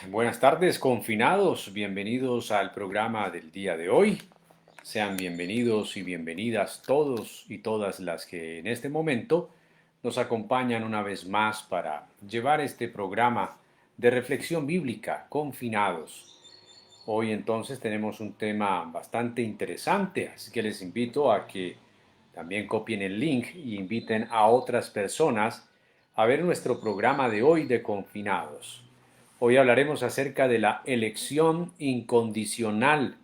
Buenas tardes, confinados. Bienvenidos al programa del día de hoy. Sean bienvenidos y bienvenidas todos y todas las que en este momento nos acompañan una vez más para llevar este programa de reflexión bíblica, confinados. Hoy entonces tenemos un tema bastante interesante, así que les invito a que también copien el link y inviten a otras personas a ver nuestro programa de hoy de confinados. Hoy hablaremos acerca de la elección incondicional.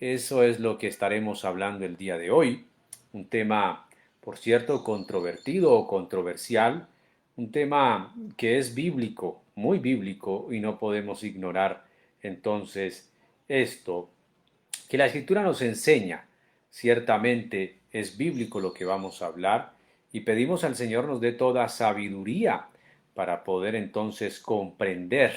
Eso es lo que estaremos hablando el día de hoy. Un tema, por cierto, controvertido o controversial. Un tema que es bíblico, muy bíblico, y no podemos ignorar entonces esto que la escritura nos enseña. Ciertamente es bíblico lo que vamos a hablar y pedimos al Señor nos dé toda sabiduría para poder entonces comprender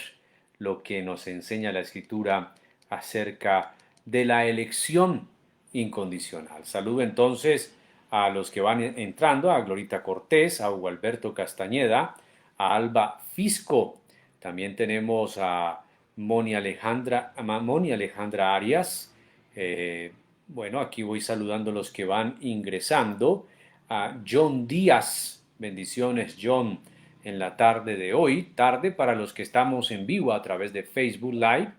lo que nos enseña la escritura acerca de la elección incondicional. Saludo entonces a los que van entrando, a Glorita Cortés, a Hugo Alberto Castañeda, a Alba Fisco. También tenemos a Moni Alejandra Arias. Eh, bueno, aquí voy saludando a los que van ingresando. A John Díaz, bendiciones John, en la tarde de hoy, tarde para los que estamos en vivo a través de Facebook Live,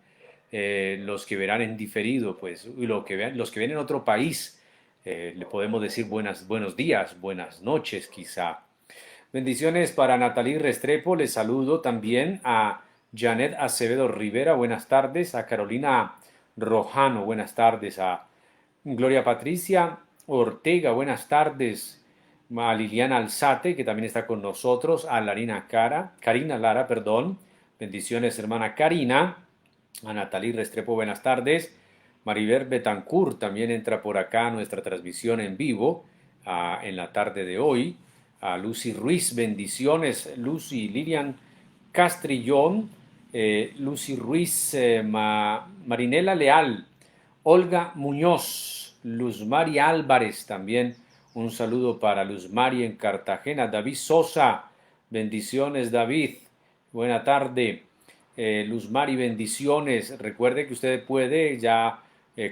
los que verán en diferido, pues, y los que ven en otro país, le podemos decir buenos días, buenas noches quizá. Bendiciones para Natalí Restrepo, les saludo también a Janet Acevedo Rivera, buenas tardes, a Carolina Rojano, buenas tardes, a Gloria Patricia Ortega, buenas tardes, a Liliana Alzate, que también está con nosotros, a Karina Lara, perdón, bendiciones hermana Karina, a Natalí Restrepo, buenas tardes, Maribel Betancourt también entra por acá a nuestra transmisión en vivo en la tarde de hoy, a Lucy Ruiz, bendiciones, Lucy Lilian Castrillón, Lucy Ruiz, Marinela Leal, Olga Muñoz, Luz Mari Álvarez también, un saludo para Luz Mari en Cartagena, David Sosa, bendiciones David, buena tarde, Luz Mari, bendiciones, recuerde que usted puede ya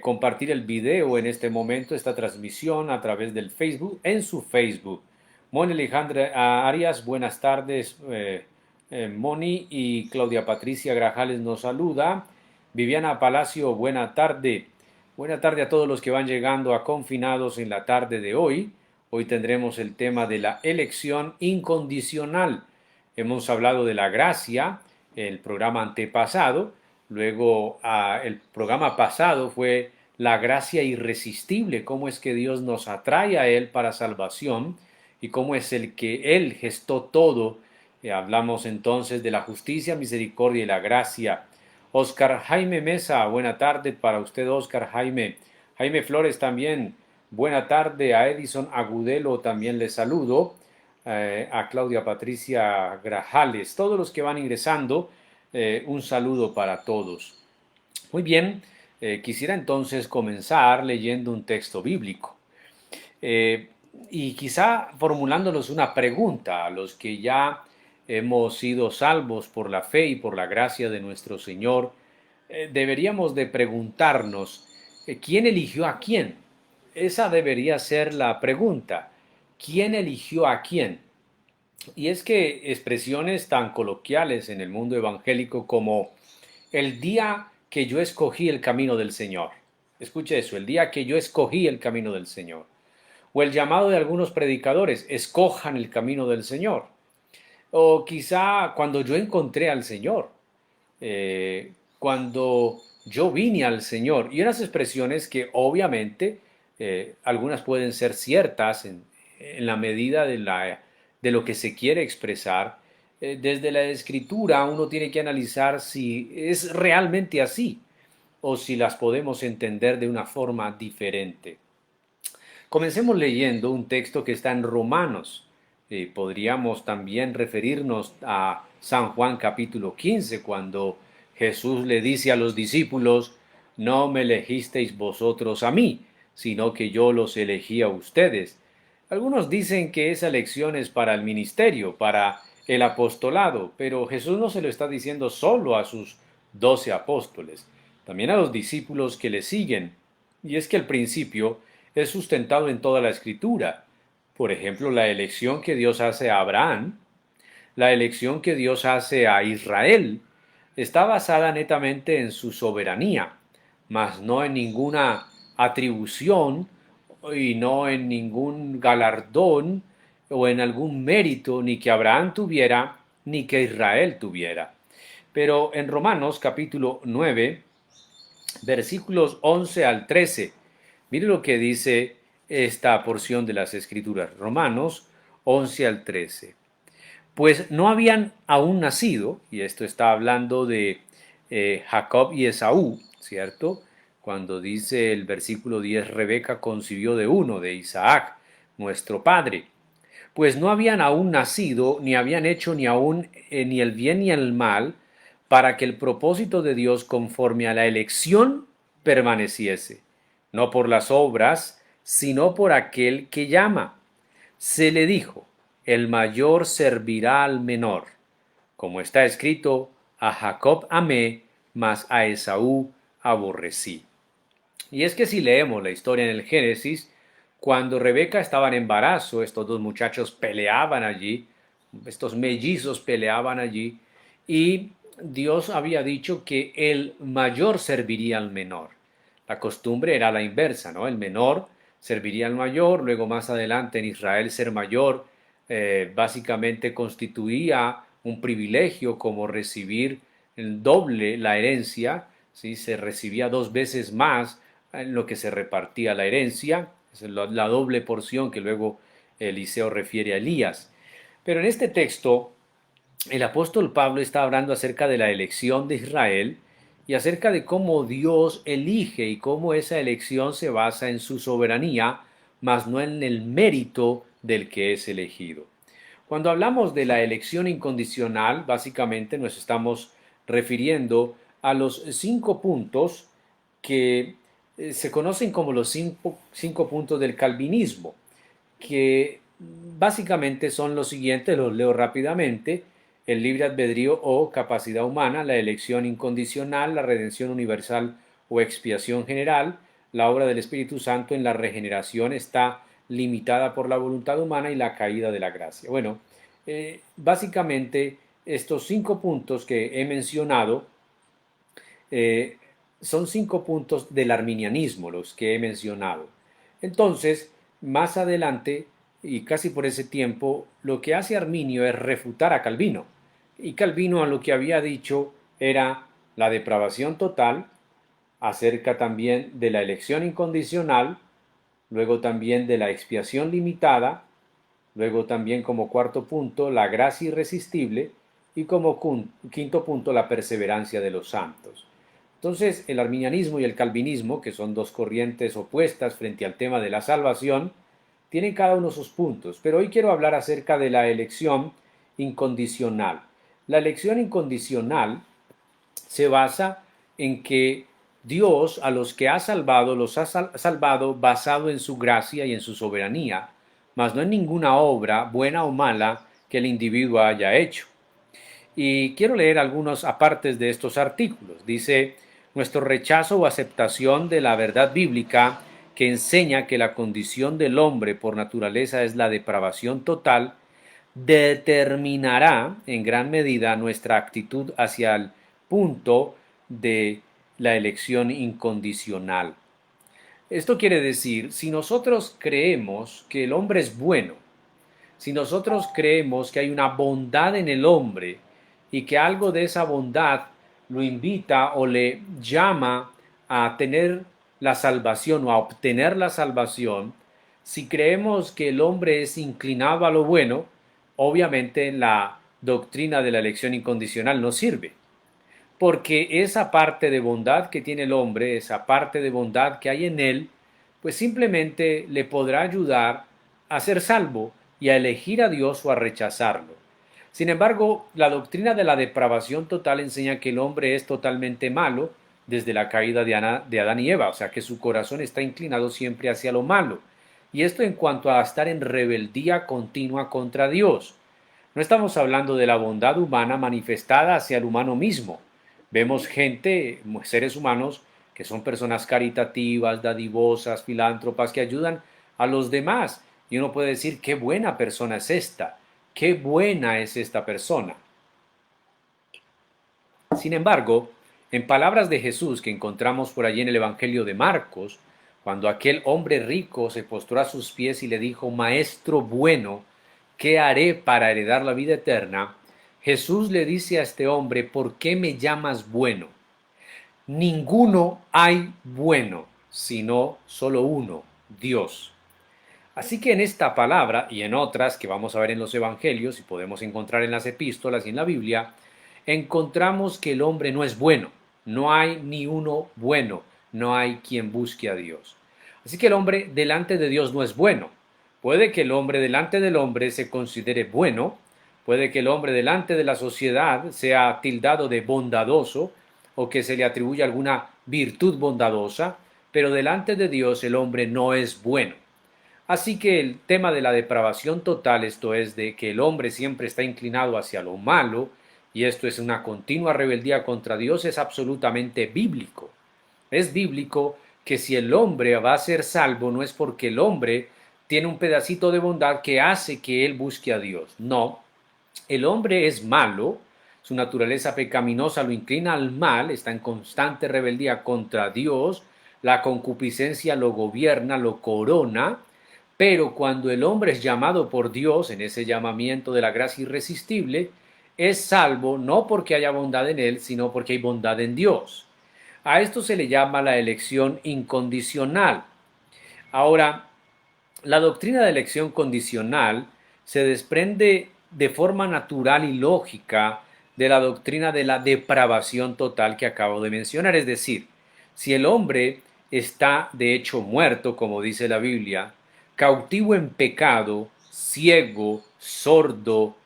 compartir el video en este momento, esta transmisión a través del Facebook, en su Facebook. Moni Alejandra Arias, buenas tardes. Moni y Claudia Patricia Grajales nos saluda. Viviana Palacio, buena tarde. Buena tarde a todos los que van llegando a confinados en la tarde de hoy. Hoy tendremos el tema de la elección incondicional. Hemos hablado de la gracia, el programa antepasado. Luego, el programa pasado fue la gracia irresistible, cómo es que Dios nos atrae a Él para salvación y cómo es el que Él gestó todo. Hablamos entonces de la justicia, misericordia y la gracia. Oscar Jaime Mesa, buena tarde para usted, Oscar Jaime. Jaime Flores también, buena tarde. A Edison Agudelo también le saludo. A Claudia Patricia Grajales, todos los que van ingresando, un saludo para todos. Muy bien, quisiera entonces comenzar leyendo un texto bíblico. Eh, y quizá formulándonos una pregunta a los que ya hemos sido salvos por la fe y por la gracia de nuestro Señor, deberíamos de preguntarnos, ¿quién eligió a quién? Esa debería ser la pregunta. ¿Quién eligió a quién? Y es que expresiones tan coloquiales en el mundo evangélico como el día que yo escogí el camino del Señor. Escuche eso, el día que yo escogí el camino del Señor. O el llamado de algunos predicadores, escojan el camino del Señor. O quizá cuando yo encontré al Señor, cuando yo vine al Señor. Y unas expresiones que obviamente algunas pueden ser ciertas en la medida de lo que se quiere expresar. Desde la escritura uno tiene que analizar si es realmente así o si las podemos entender de una forma diferente. Comencemos leyendo un texto que está en Romanos. Podríamos también referirnos a San Juan capítulo 15, cuando Jesús le dice a los discípulos, no me elegisteis vosotros a mí, sino que yo los elegí a ustedes. Algunos dicen que esa elección es para el ministerio, para el apostolado, pero Jesús no se lo está diciendo solo a sus 12 apóstoles, también a los discípulos que le siguen. Y es que el principio es sustentado en toda la Escritura. Por ejemplo, la elección que Dios hace a Abraham, la elección que Dios hace a Israel, está basada netamente en su soberanía, mas no en ninguna atribución y no en ningún galardón o en algún mérito ni que Abraham tuviera ni que Israel tuviera. Pero en Romanos capítulo 9, versículos 11 al 13, mire lo que dice esta porción de las Escrituras, Romanos 11 al 13. Pues no habían aún nacido, y esto está hablando de Jacob y Esaú, ¿cierto? Cuando dice el versículo 10, Rebeca concibió de uno, de Isaac, nuestro padre. Pues no habían aún nacido, ni habían hecho ni aún ni el bien ni el mal, para que el propósito de Dios conforme a la elección permaneciese, no por las obras, sino por aquel que llama. Se le dijo, el mayor servirá al menor. Como está escrito, a Jacob amé, mas a Esaú aborrecí. Y es que si leemos la historia en el Génesis, cuando Rebeca estaba en embarazo, estos dos muchachos peleaban allí, estos mellizos peleaban allí, y Dios había dicho que el mayor serviría al menor. La costumbre era la inversa, ¿no? El menor serviría al mayor, luego más adelante en Israel ser mayor básicamente constituía un privilegio como recibir el doble la herencia, ¿sí? Se recibía dos veces más en lo que se repartía la herencia, es la doble porción que luego Eliseo refiere a Elías. Pero en este texto, el apóstol Pablo está hablando acerca de la elección de Israel y acerca de cómo Dios elige y cómo esa elección se basa en su soberanía, mas no en el mérito del que es elegido. Cuando hablamos de la elección incondicional, básicamente nos estamos refiriendo a los 5 puntos que se conocen como los cinco puntos del calvinismo, que básicamente son los siguientes, los leo rápidamente: el libre albedrío o capacidad humana, la elección incondicional, la redención universal o expiación general, la obra del Espíritu Santo en la regeneración está limitada por la voluntad humana y la caída de la gracia. Bueno, básicamente estos 5 puntos que he mencionado eh, son 5 puntos del arminianismo, los que he mencionado. Entonces, más adelante, y casi por ese tiempo, lo que hace Arminio es refutar a Calvino. Y Calvino a lo que había dicho era la depravación total, acerca también de la elección incondicional, luego también de la expiación limitada, luego también como cuarto punto la gracia irresistible y como quinto punto la perseverancia de los santos. Entonces, el arminianismo y el calvinismo, que son dos corrientes opuestas frente al tema de la salvación, tienen cada uno sus puntos, pero hoy quiero hablar acerca de la elección incondicional. La elección incondicional se basa en que Dios a los que ha salvado los ha salvado basado en su gracia y en su soberanía, mas no en ninguna obra, buena o mala, que el individuo haya hecho. Y quiero leer algunos apartes de estos artículos. Dice, nuestro rechazo o aceptación de la verdad bíblica que enseña que la condición del hombre por naturaleza es la depravación total, determinará en gran medida nuestra actitud hacia el punto de la elección incondicional. Esto quiere decir, si nosotros creemos que el hombre es bueno, si nosotros creemos que hay una bondad en el hombre y que algo de esa bondad lo invita o le llama a tener la salvación o a obtener la salvación, si creemos que el hombre es inclinado a lo bueno, obviamente la doctrina de la elección incondicional no sirve, porque esa parte de bondad que tiene el hombre, esa parte de bondad que hay en él, pues simplemente le podrá ayudar a ser salvo y a elegir a Dios o a rechazarlo. Sin embargo, la doctrina de la depravación total enseña que el hombre es totalmente malo desde la caída de Adán y Eva, o sea que su corazón está inclinado siempre hacia lo malo. Y esto en cuanto a estar en rebeldía continua contra Dios. No estamos hablando de la bondad humana manifestada hacia el humano mismo, Vemos gente, seres humanos, que son personas caritativas, dadivosas, filántropas, que ayudan a los demás. Y uno puede decir, qué buena persona es esta, qué buena es esta persona. Sin embargo, en palabras de Jesús que encontramos por allí en el Evangelio de Marcos, cuando aquel hombre rico se postró a sus pies y le dijo, Maestro bueno, ¿qué haré para heredar la vida eterna? Jesús le dice a este hombre, ¿por qué me llamas bueno? Ninguno hay bueno, sino solo uno, Dios. Así que en esta palabra y en otras que vamos a ver en los evangelios y podemos encontrar en las epístolas y en la Biblia, encontramos que el hombre no es bueno, no hay ni uno bueno, no hay quien busque a Dios. Así que el hombre delante de Dios no es bueno. Puede que el hombre delante del hombre se considere bueno, puede que el hombre delante de la sociedad sea tildado de bondadoso o que se le atribuya alguna virtud bondadosa, pero delante de Dios el hombre no es bueno. Así que el tema de la depravación total, esto es de que el hombre siempre está inclinado hacia lo malo, y esto es una continua rebeldía contra Dios, es absolutamente bíblico. Es bíblico que si el hombre va a ser salvo no es porque el hombre tiene un pedacito de bondad que hace que él busque a Dios. No, el hombre es malo, su naturaleza pecaminosa lo inclina al mal, está en constante rebeldía contra Dios, la concupiscencia lo gobierna, lo corona, pero cuando el hombre es llamado por Dios en ese llamamiento de la gracia irresistible, es salvo no porque haya bondad en él, sino porque hay bondad en Dios. A esto se le llama la elección incondicional. Ahora, la doctrina de elección condicional se desprende de forma natural y lógica de la doctrina de la depravación total que acabo de mencionar. Es decir, si el hombre está de hecho muerto, como dice la Biblia, cautivo en pecado, ciego, sordo,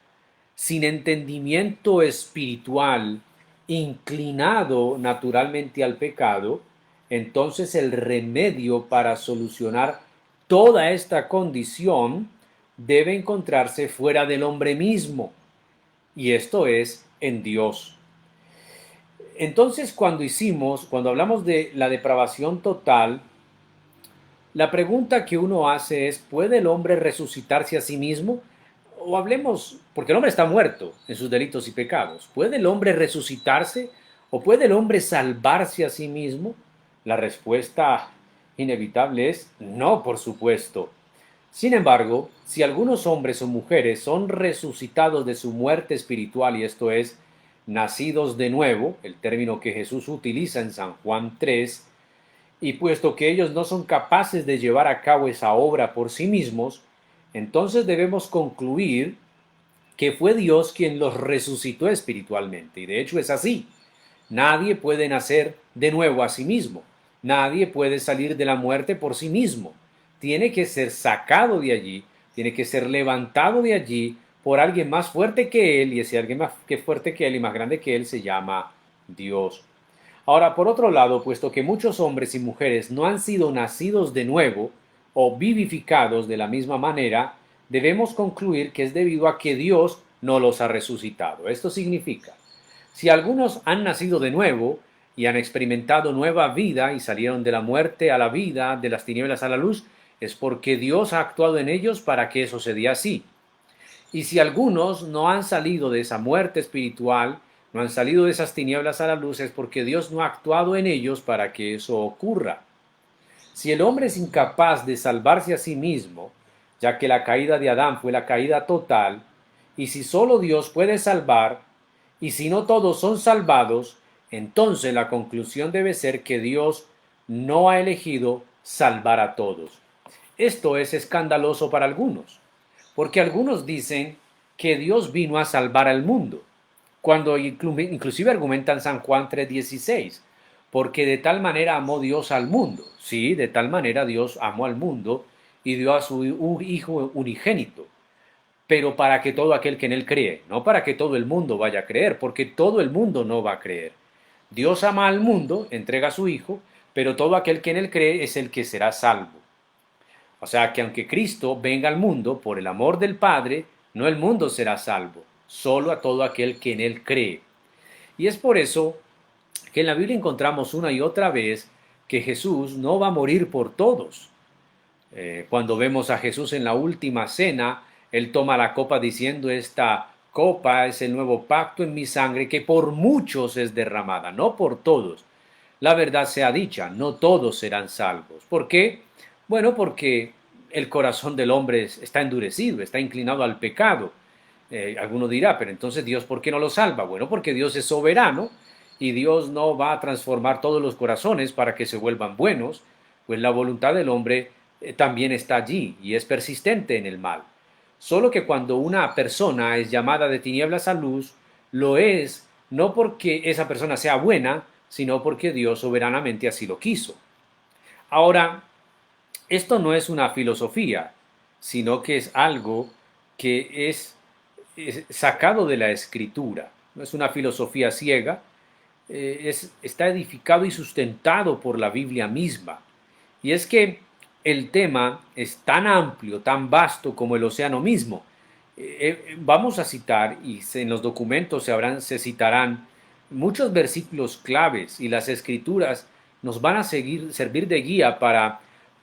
sin entendimiento espiritual, inclinado naturalmente al pecado, entonces el remedio para solucionar toda esta condición debe encontrarse fuera del hombre mismo, y esto es en Dios. Entonces, cuando hablamos de la depravación total, la pregunta que uno hace es, ¿puede el hombre resucitarse a sí mismo? O hablemos, porque el hombre está muerto en sus delitos y pecados. ¿Puede el hombre resucitarse o puede el hombre salvarse a sí mismo? La respuesta inevitable es no, por supuesto. Sin embargo, si algunos hombres o mujeres son resucitados de su muerte espiritual, y esto es, nacidos de nuevo, el término que Jesús utiliza en San Juan 3, y puesto que ellos no son capaces de llevar a cabo esa obra por sí mismos, entonces debemos concluir que fue Dios quien los resucitó espiritualmente. Y de hecho es así. Nadie puede nacer de nuevo a sí mismo. Nadie puede salir de la muerte por sí mismo. Tiene que ser sacado de allí, tiene que ser levantado de allí por alguien más fuerte que él, y ese alguien más fuerte que él y más grande que él se llama Dios. Ahora, por otro lado, puesto que muchos hombres y mujeres no han sido nacidos de nuevo o vivificados de la misma manera, debemos concluir que es debido a que Dios no los ha resucitado. Esto significa, si algunos han nacido de nuevo y han experimentado nueva vida y salieron de la muerte a la vida, de las tinieblas a la luz, es porque Dios ha actuado en ellos para que eso se dé así. Y si algunos no han salido de esa muerte espiritual, no han salido de esas tinieblas a la luz, es porque Dios no ha actuado en ellos para que eso ocurra. Si el hombre es incapaz de salvarse a sí mismo, ya que la caída de Adán fue la caída total, y si solo Dios puede salvar, y si no todos son salvados, entonces la conclusión debe ser que Dios no ha elegido salvar a todos. Esto es escandaloso para algunos, porque algunos dicen que Dios vino a salvar al mundo, cuando inclusive argumentan San Juan 3:16, porque de tal manera amó Dios al mundo. Sí, de tal manera Dios amó al mundo y dio a su Hijo unigénito, pero para que todo aquel que en él cree, no para que todo el mundo vaya a creer, porque todo el mundo no va a creer. Dios ama al mundo, entrega a su Hijo, pero todo aquel que en él cree es el que será salvo. O sea que aunque Cristo venga al mundo por el amor del Padre, no el mundo será salvo, solo a todo aquel que en él cree. Y es por eso que en la Biblia encontramos una y otra vez que Jesús no va a morir por todos. Cuando vemos a Jesús en la última cena, Él toma la copa diciendo: esta copa es el nuevo pacto en mi sangre que por muchos es derramada, no por todos. La verdad sea dicha, no todos serán salvos. ¿Por qué? Bueno, porque el corazón del hombre está endurecido, está inclinado al pecado. Alguno dirá, pero entonces Dios, ¿por qué no lo salva? Bueno, porque Dios es soberano y Dios no va a transformar todos los corazones para que se vuelvan buenos, pues la voluntad del hombre también está allí y es persistente en el mal. Solo que cuando una persona es llamada de tinieblas a luz, lo es no porque esa persona sea buena, sino porque Dios soberanamente así lo quiso. Ahora, esto no es una filosofía, sino que es algo que es sacado de la escritura. No es una filosofía ciega, está edificado y sustentado por la Biblia misma. Y es que el tema es tan amplio, tan vasto como el océano mismo. Vamos a citar, y en los documentos se citarán muchos versículos claves, y las escrituras nos van a servir de guía para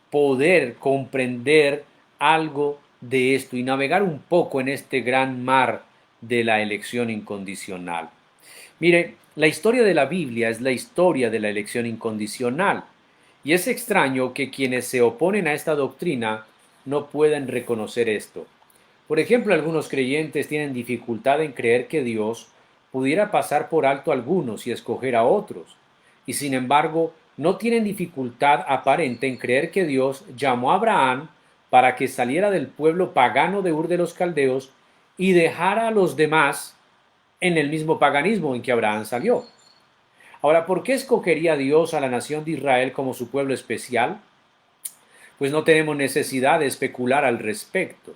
poder comprender algo de esto y navegar un poco en este gran mar de la elección incondicional. Mire, la historia de la Biblia es la historia de la elección incondicional, y es extraño que quienes se oponen a esta doctrina no puedan reconocer esto. Por ejemplo, algunos creyentes tienen dificultad en creer que Dios pudiera pasar por alto a algunos y escoger a otros, y sin embargo no tienen dificultad aparente en creer que Dios llamó a Abraham para que saliera del pueblo pagano de Ur de los Caldeos y dejara a los demás en el mismo paganismo en que Abraham salió. Ahora, ¿por qué escogería Dios a la nación de Israel como su pueblo especial? Pues no tenemos necesidad de especular al respecto,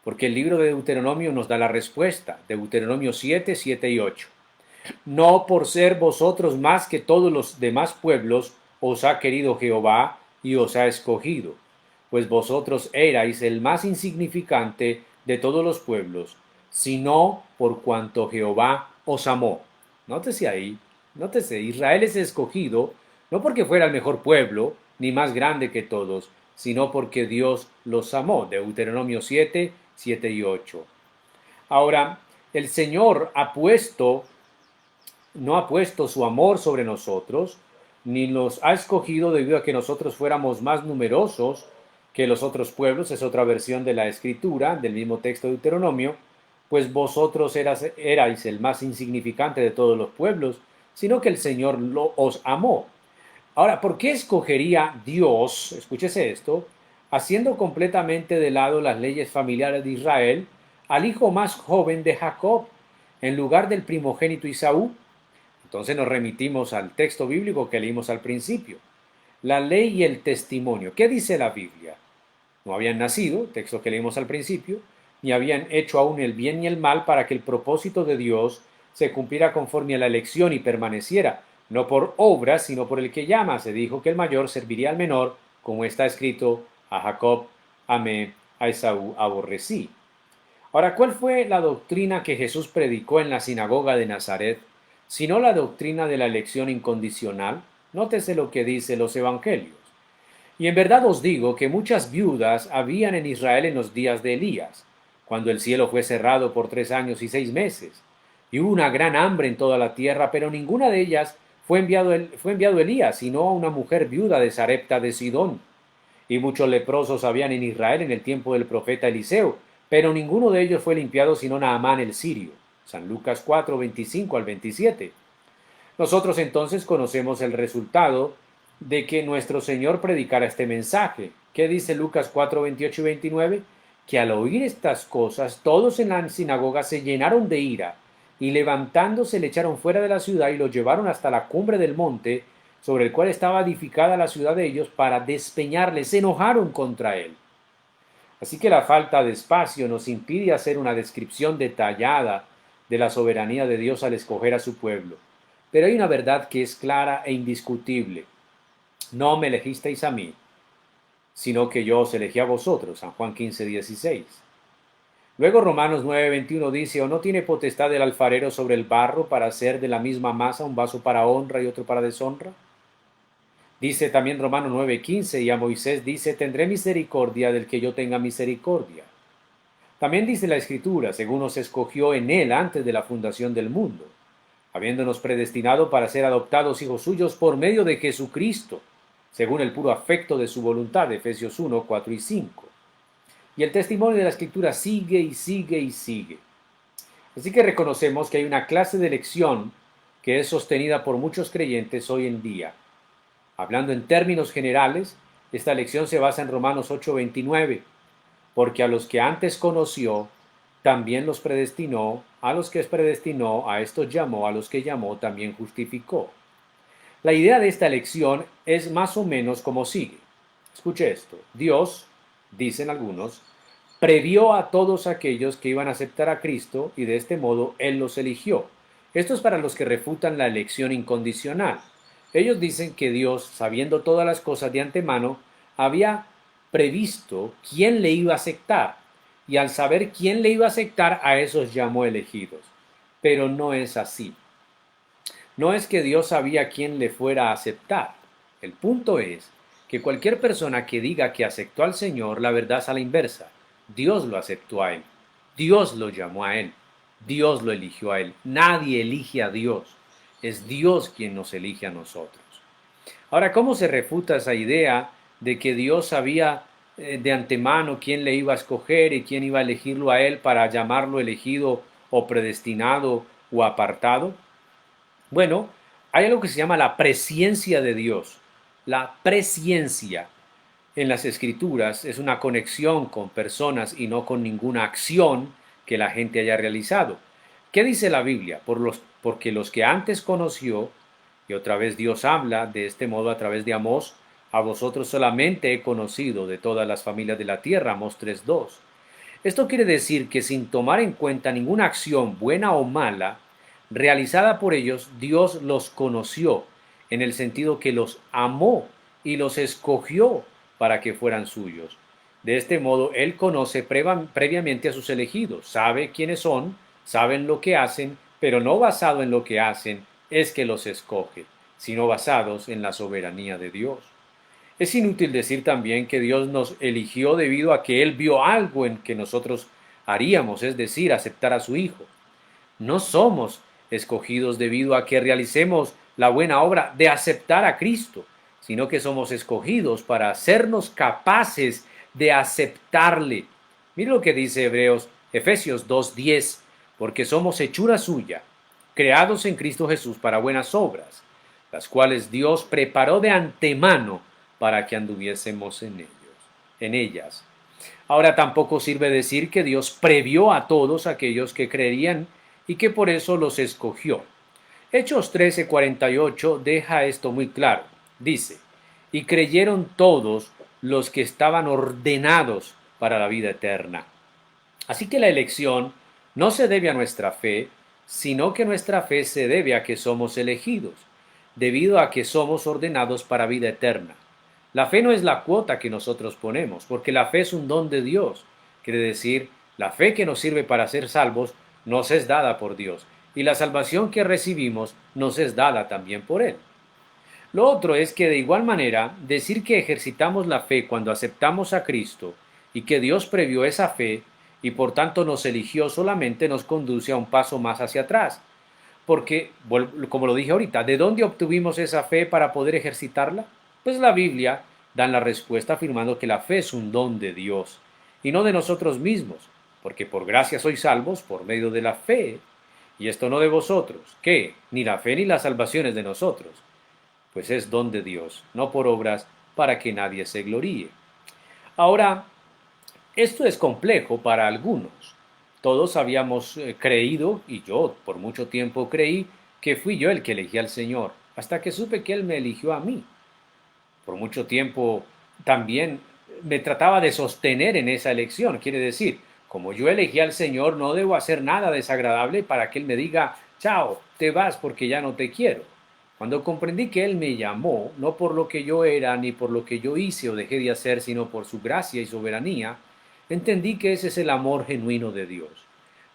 porque el libro de Deuteronomio nos da la respuesta, Deuteronomio 7, 7 y 8. No por ser vosotros más que todos los demás pueblos, os ha querido Jehová y os ha escogido, pues vosotros erais el más insignificante de todos los pueblos, sino por cuanto Jehová os amó. Nótese ahí, nótese, Israel es escogido no porque fuera el mejor pueblo, ni más grande que todos, sino porque Dios los amó. Deuteronomio 7, 7 y 8. Ahora, el Señor no ha puesto su amor sobre nosotros, ni nos ha escogido debido a que nosotros fuéramos más numerosos que los otros pueblos. Es otra versión de la escritura, del mismo texto de Deuteronomio, pues vosotros erais el más insignificante de todos los pueblos, sino que el Señor os amó. Ahora, ¿por qué escogería Dios, escúchese esto, haciendo completamente de lado las leyes familiares de Israel, al hijo más joven de Jacob, en lugar del primogénito Isaú? Entonces nos remitimos al texto bíblico que leímos al principio. La ley y el testimonio. ¿Qué dice la Biblia? No habían nacido, texto que leímos al principio, ni habían hecho aún el bien y el mal para que el propósito de Dios se cumpliera conforme a la elección y permaneciera, no por obras, sino por el que llama. Se dijo que el mayor serviría al menor, como está escrito: a Jacob amé, a Esaú aborrecí. Ahora, ¿cuál fue la doctrina que Jesús predicó en la sinagoga de Nazaret, sino la doctrina de la elección incondicional? Nótese lo que dice los evangelios. Y en verdad os digo que muchas viudas habían en Israel en los días de Elías, cuando el cielo fue cerrado por 3 años y 6 meses, y hubo una gran hambre en toda la tierra, pero ninguna de ellas fue enviado Elías, sino a una mujer viuda de Sarepta de Sidón. Y muchos leprosos habían en Israel en el tiempo del profeta Eliseo, pero ninguno de ellos fue limpiado sino Naamán el sirio. San Lucas 4, 25 al 27. Nosotros entonces conocemos el resultado de que nuestro Señor predicara este mensaje. ¿Qué dice Lucas 4, 28 y 29? Que al oír estas cosas, todos en la sinagoga se llenaron de ira, y levantándose le echaron fuera de la ciudad y lo llevaron hasta la cumbre del monte, sobre el cual estaba edificada la ciudad de ellos, para despeñarle. Se enojaron contra él. Así que la falta de espacio nos impide hacer una descripción detallada de la soberanía de Dios al escoger a su pueblo. Pero hay una verdad que es clara e indiscutible. No me elegisteis a mí, sino que yo os elegí a vosotros. San Juan 15, 16. Luego Romanos 9:21 dice, ¿o no tiene potestad el alfarero sobre el barro para hacer de la misma masa un vaso para honra y otro para deshonra? Dice también Romanos 9:15 y a Moisés dice, tendré misericordia del que yo tenga misericordia. También dice la Escritura, según nos escogió en él antes de la fundación del mundo, habiéndonos predestinado para ser adoptados hijos suyos por medio de Jesucristo, según el puro afecto de su voluntad, Efesios 1:4 y 5. Y el testimonio de la Escritura sigue y sigue y sigue. Así que reconocemos que hay una clase de elección que es sostenida por muchos creyentes hoy en día. Hablando en términos generales, esta elección se basa en Romanos 8:29, porque a los que antes conoció, también los predestinó, a los que predestinó, a estos llamó, a los que llamó, también justificó. La idea de esta elección es más o menos como sigue. Escuche esto. Dios, dicen algunos, previó a todos aquellos que iban a aceptar a Cristo y de este modo Él los eligió. Esto es para los que refutan la elección incondicional. Ellos dicen que Dios, sabiendo todas las cosas de antemano, había previsto quién le iba a aceptar, y al saber quién le iba a aceptar, a esos llamó elegidos. Pero no es así. No es que Dios sabía quién le fuera a aceptar. El punto es que cualquier persona que diga que aceptó al Señor, la verdad es a la inversa. Dios lo aceptó a él. Dios lo llamó a él. Dios lo eligió a él. Nadie elige a Dios. Es Dios quien nos elige a nosotros. Ahora, ¿cómo se refuta esa idea de que Dios sabía de antemano quién le iba a escoger y quién iba a elegirlo a él para llamarlo elegido o predestinado o apartado? Bueno, hay algo que se llama la presciencia de Dios. La presciencia en las escrituras es una conexión con personas y no con ninguna acción que la gente haya realizado. ¿Qué dice la Biblia? Porque los que antes conoció, y otra vez Dios habla de este modo a través de Amós, a vosotros solamente he conocido de todas las familias de la tierra, Amós 3:2. Esto quiere decir que sin tomar en cuenta ninguna acción, buena o mala, realizada por ellos, Dios los conoció, en el sentido que los amó y los escogió para que fueran suyos. De este modo, Él conoce previamente a sus elegidos, sabe quiénes son, saben lo que hacen, pero no basado en lo que hacen es que los escoge, sino basados en la soberanía de Dios. Es inútil decir también que Dios nos eligió debido a que Él vio algo en que nosotros haríamos, es decir, aceptar a su Hijo. No somos escogidos debido a que realicemos la buena obra de aceptar a Cristo, sino que somos escogidos para hacernos capaces de aceptarle. Mire lo que dice Efesios 2:10, porque somos hechura suya, creados en Cristo Jesús para buenas obras, las cuales Dios preparó de antemano para que anduviésemos en ellas. Ahora tampoco sirve decir que Dios previó a todos aquellos que creerían y que por eso los escogió. Hechos 13:48 deja esto muy claro. Dice, y creyeron todos los que estaban ordenados para la vida eterna. Así que la elección no se debe a nuestra fe, sino que nuestra fe se debe a que somos elegidos, debido a que somos ordenados para vida eterna. La fe no es la cuota que nosotros ponemos, porque la fe es un don de Dios. Quiere decir, la fe que nos sirve para ser salvos nos es dada por Dios, y la salvación que recibimos nos es dada también por Él. Lo otro es que de igual manera, decir que ejercitamos la fe cuando aceptamos a Cristo y que Dios previó esa fe y por tanto nos eligió solamente nos conduce a un paso más hacia atrás. Porque, como lo dije ahorita, ¿de dónde obtuvimos esa fe para poder ejercitarla? Pues la Biblia da la respuesta afirmando que la fe es un don de Dios y no de nosotros mismos, porque por gracia sois salvos por medio de la fe, y esto no de vosotros, que ni la fe ni la salvación es de nosotros, pues es don de Dios, no por obras para que nadie se gloríe. Ahora, esto es complejo para algunos. Todos habíamos creído, y yo por mucho tiempo creí, que fui yo el que elegí al Señor, hasta que supe que Él me eligió a mí. Por mucho tiempo también me trataba de sostener en esa elección. Quiere decir, como yo elegí al Señor, no debo hacer nada desagradable para que Él me diga, chao, te vas porque ya no te quiero. Cuando comprendí que Él me llamó, no por lo que yo era ni por lo que yo hice o dejé de hacer, sino por su gracia y soberanía, Entendí que ese es el amor genuino de Dios.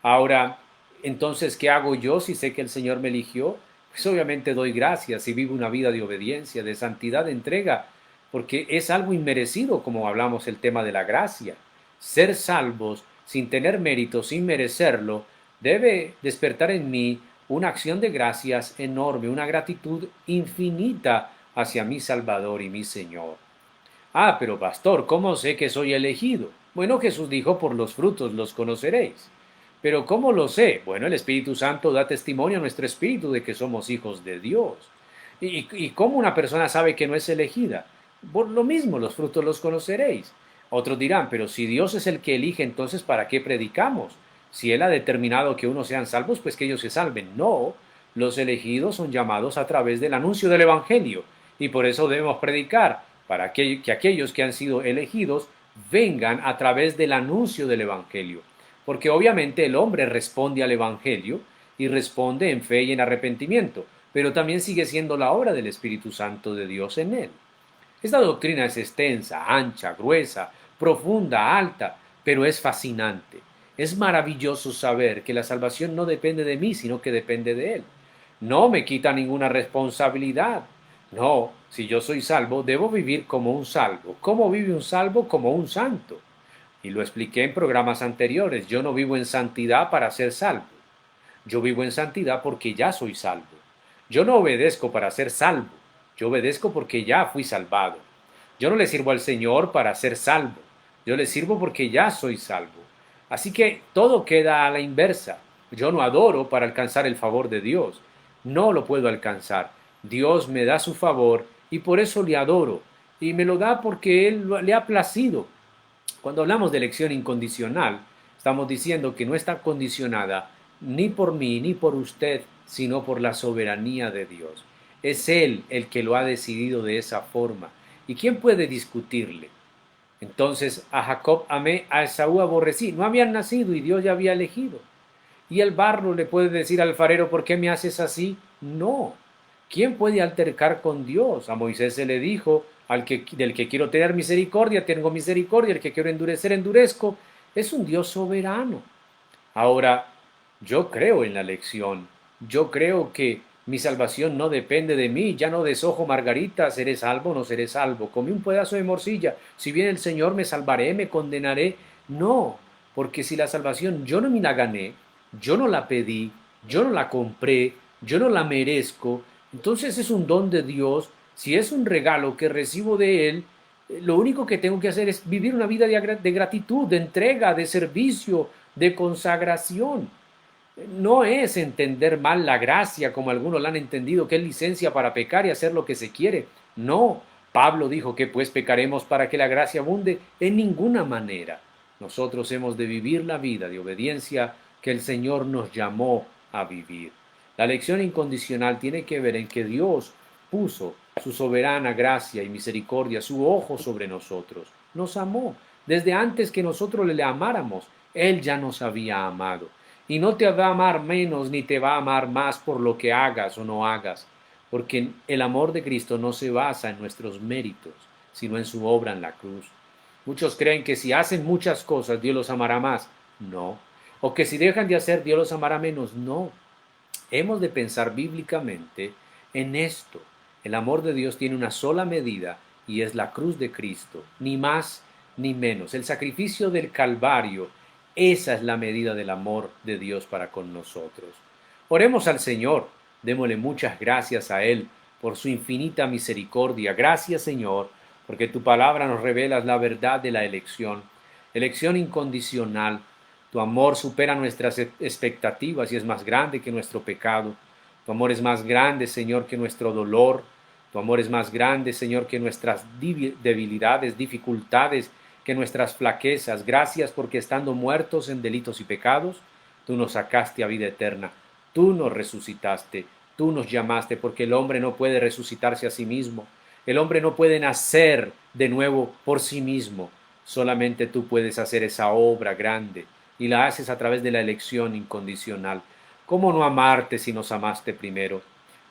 Ahora, entonces, ¿qué hago yo si sé que el Señor me eligió? Pues obviamente doy gracias y vivo una vida de obediencia, de santidad, de entrega, porque es algo inmerecido, como hablamos el tema de la gracia. Ser salvos sin tener mérito, sin merecerlo, debe despertar en mí una acción de gracias enorme, una gratitud infinita hacia mi Salvador y mi Señor. Ah, pero pastor, ¿cómo sé que soy elegido? Bueno, Jesús dijo, por los frutos los conoceréis. Pero ¿cómo lo sé? Bueno, el Espíritu Santo da testimonio a nuestro espíritu de que somos hijos de Dios. ¿Y cómo una persona sabe que no es elegida? Por lo mismo, los frutos los conoceréis. Otros dirán, pero si Dios es el que elige, entonces ¿para qué predicamos? Si Él ha determinado que unos sean salvos, pues que ellos se salven. No, los elegidos son llamados a través del anuncio del Evangelio y por eso debemos predicar, para que aquellos que han sido elegidos vengan a través del anuncio del Evangelio. Porque obviamente el hombre responde al Evangelio y responde en fe y en arrepentimiento, pero también sigue siendo la obra del Espíritu Santo de Dios en él. Esta doctrina es extensa, ancha, gruesa, profunda, alta, pero es fascinante. Es maravilloso saber que la salvación no depende de mí, sino que depende de Él. No me quita ninguna responsabilidad. No, si yo soy salvo, debo vivir como un salvo. ¿Cómo vive un salvo? Como un santo. Y lo expliqué en programas anteriores. Yo no vivo en santidad para ser salvo. Yo vivo en santidad porque ya soy salvo. Yo no obedezco para ser salvo. Yo obedezco porque ya fui salvado. Yo no le sirvo al Señor para ser salvo. Yo le sirvo porque ya soy salvo. Así que todo queda a la inversa. Yo no adoro para alcanzar el favor de Dios. No lo puedo alcanzar. Dios me da su favor y por eso le adoro. Y me lo da porque Él le ha placido. Cuando hablamos de elección incondicional, estamos diciendo que no está condicionada ni por mí ni por usted, sino por la soberanía de Dios. Es Él el que lo ha decidido de esa forma. ¿Y quién puede discutirle? Entonces a Jacob amé, a Esaú aborrecí. No habían nacido y Dios ya había elegido. ¿Y el barro le puede decir al alfarero, ¿por qué me haces así? No. ¿Quién puede altercar con Dios? A Moisés se le dijo, del que quiero tener misericordia, tengo misericordia, el que quiero endurecer, endurezco. Es un Dios soberano. Ahora, yo creo en la elección. Yo creo que mi salvación no depende de mí. Ya no deshojo margarita, seré salvo o no seré salvo. Comí un pedazo de morcilla. Si bien el Señor me salvaré, me condenaré. No, porque si la salvación yo no me la gané, yo no la pedí, yo no la compré, yo no la merezco, entonces es un don de Dios. Si es un regalo que recibo de Él, lo único que tengo que hacer es vivir una vida de gratitud, de entrega, de servicio, de consagración. No es entender mal la gracia como algunos la han entendido, que es licencia para pecar y hacer lo que se quiere. No, Pablo dijo que pues pecaremos para que la gracia abunde en ninguna manera. Nosotros hemos de vivir la vida de obediencia que el Señor nos llamó a vivir. La elección incondicional tiene que ver en que Dios puso su soberana gracia y misericordia, su ojo sobre nosotros. Nos amó. Desde antes que nosotros le amáramos, Él ya nos había amado. Y no te va a amar menos ni te va a amar más por lo que hagas o no hagas, porque el amor de Cristo no se basa en nuestros méritos, sino en su obra en la cruz. Muchos creen que si hacen muchas cosas Dios los amará más. No. O que si dejan de hacer Dios los amará menos. No. Hemos de pensar bíblicamente en esto. El amor de Dios tiene una sola medida y es la cruz de Cristo, ni más ni menos. El sacrificio del Calvario, esa es la medida del amor de Dios para con nosotros. Oremos al Señor, démosle muchas gracias a Él por su infinita misericordia. Gracias, Señor, porque tu palabra nos revela la verdad de la elección incondicional. Tu amor supera nuestras expectativas y es más grande que nuestro pecado. Tu amor es más grande, Señor, que nuestro dolor. Tu amor es más grande, Señor, que nuestras debilidades, dificultades, que nuestras flaquezas. Gracias porque estando muertos en delitos y pecados, tú nos sacaste a vida eterna. Tú nos resucitaste. Tú nos llamaste porque el hombre no puede resucitarse a sí mismo. El hombre no puede nacer de nuevo por sí mismo. Solamente tú puedes hacer esa obra grande y la haces a través de la elección incondicional. ¿Cómo no amarte si nos amaste primero?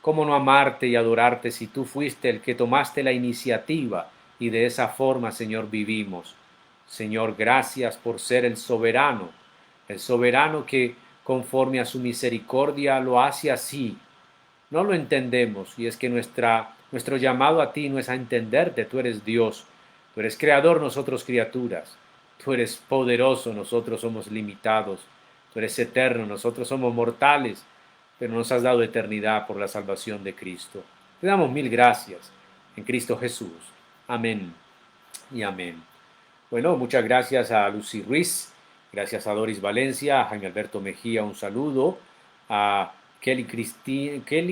¿Cómo no amarte y adorarte si tú fuiste el que tomaste la iniciativa y de esa forma, Señor, vivimos? Señor, gracias por ser el soberano que conforme a su misericordia lo hace así. No lo entendemos y es que nuestro llamado a ti no es a entenderte, tú eres Dios, tú eres creador, nosotros criaturas, tú eres poderoso, nosotros somos limitados, tú eres eterno, nosotros somos mortales, pero nos has dado eternidad por la salvación de Cristo. Te damos mil gracias en Cristo Jesús. Amén y amén. Bueno, muchas gracias a Lucy Ruiz, gracias a Doris Valencia, a Jaime Alberto Mejía, un saludo, a Kelly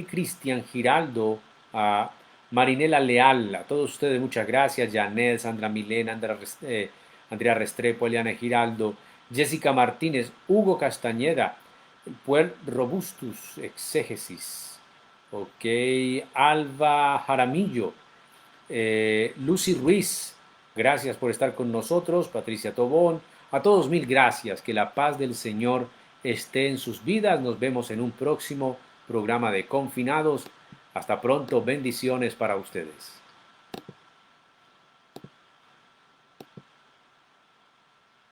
Cristian Giraldo, a Marinela Leal, a todos ustedes muchas gracias, Janet, Sandra Milena, Andrea Restrepo, Eliana Giraldo, Jessica Martínez, Hugo Castañeda, Puer Robustus Exégesis, ok, Alba Jaramillo, Lucy Ruiz, gracias por estar con nosotros, Patricia Tobón, a todos mil gracias, que la paz del Señor esté en sus vidas, nos vemos en un próximo programa de Confinados, hasta pronto, bendiciones para ustedes.